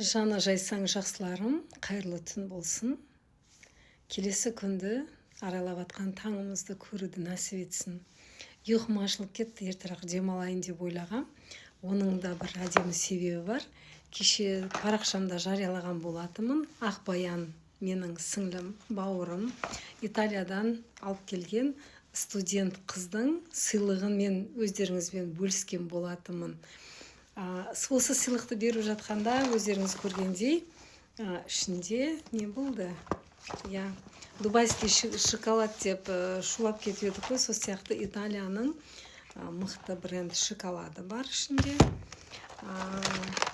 Жаны жайсаң жақсыларым, қайырлы түн болсын. Келесі күнді аралап атқан таңымызды көруді нәсіп етсін. Ұйқым ашылып кетті, ертерек демалайын деп ойлағам. Оның да бір әдемі себебі бар. Кеше парақшамда жариялаған болатынмын. Ақбаян менің сіңлім, бауырым, Италиядан алып келген студент қыздың сыйлығын мен өздеріңізбен бөліскен болатынмын. Осы сыйлықты беріп жатқанда өздеріңіз көргендей, ішінде не болды? Дубайский шоколад деп шулап кетіп едік қой, сол сияқты Италияның мықты бренд шоколады бар ішінде.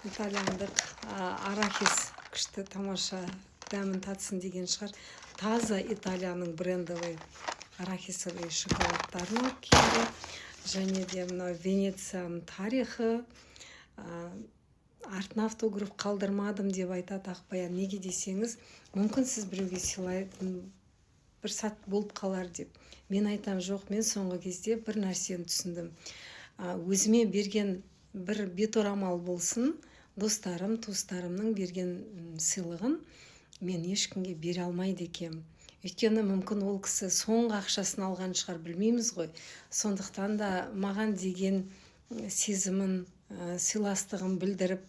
Итальяндық арахис күшті тамаша дәмін татсын деген шығар. Таза Италияның брендовый арахисовый шоколадтарын алып келді. Және де мына Венецияның тарихы, артына автограф қалдырмадым деп айтады Ақбаян. Неге десеңіз, мүмкін сіз біреуге сыйлайтын бір сәт болып қалар деп. Мен айтам, жоқ, мен соңғы кезде бір нәрсені түсіндім. Өзіме берген бір беторамал болсын, достарым, туыстарымның берген сыйлығын мен ешкімге бере алмайды екенмін. Өйткені мүмкін ол кісі соңғы ақшасын алған шығар, білмейміз ғой. Сондықтан да маған деген сезімін, сыйластығын білдіріп,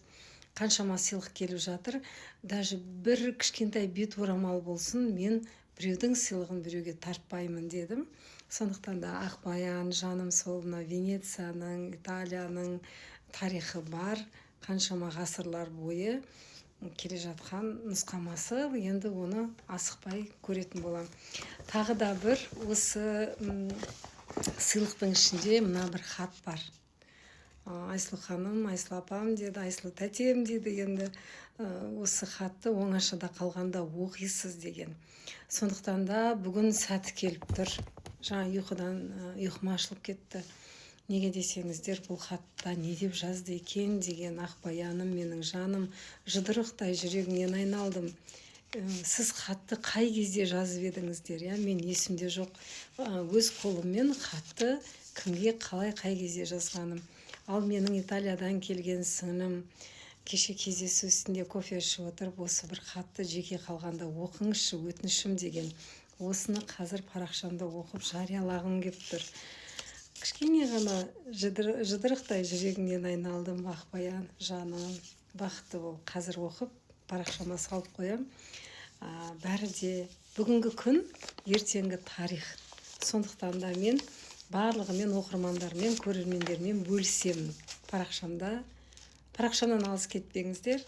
қаншама сыйлық келіп жатыр. Даже бір кішкентай бет орамал болсын, мен біреудің сыйлығын біреуге тартпаймын дедім. Сондықтан да Ақбаян жаным сол мына Венецияның, Италияның тарихы бар, қаншама ғасырлар бойы келе жатқан нұсқамасы, енді оны асықпай көретін болам. Тағы да бір осы сыйлықтың ішінде мына бір хат бар. Айсұлу ханым, Айсұлу апам деді, Айсұлу тәтем деді, енді осы хатты оңашада қалғанда оқисыз деген. Сондықтан да бүгін сәті келіп тұр. Жаңа ұйқым ашылып кетті. Неге десеңіздер, бұл хатта не деп жазды екен деген Ақбаяным, менің жаным, жұдырықтай жүрегімнен айналдым. Сіз хатты қай кезде жазып едіңіздер? Мен есімде жоқ. Өз қолыммен хатты кімге қалай қай кезде жазғаным. Ал менің Италиядан келген сіңлім кеше кездесу үстінде кофе ішіп отырып, осы бір хатты жеке қалғанда оқыңызшы, өтінішім деген. Осыны қазір парақшамда оқып жариялағым келіп тұр. Кішкене ғана жұдырықтай жүрегімнен айналдым, Ақбаян жаным, бақытты бол. Қазір оқып парақшама салып қоям. Бәрі де бүгінгі күн, ертеңгі тарих. Сондықтан да мен барлығымен оқырмандармен, көрермендермен бөлісемін парақшамда. Парақшамнан алыс кетпеңіздер.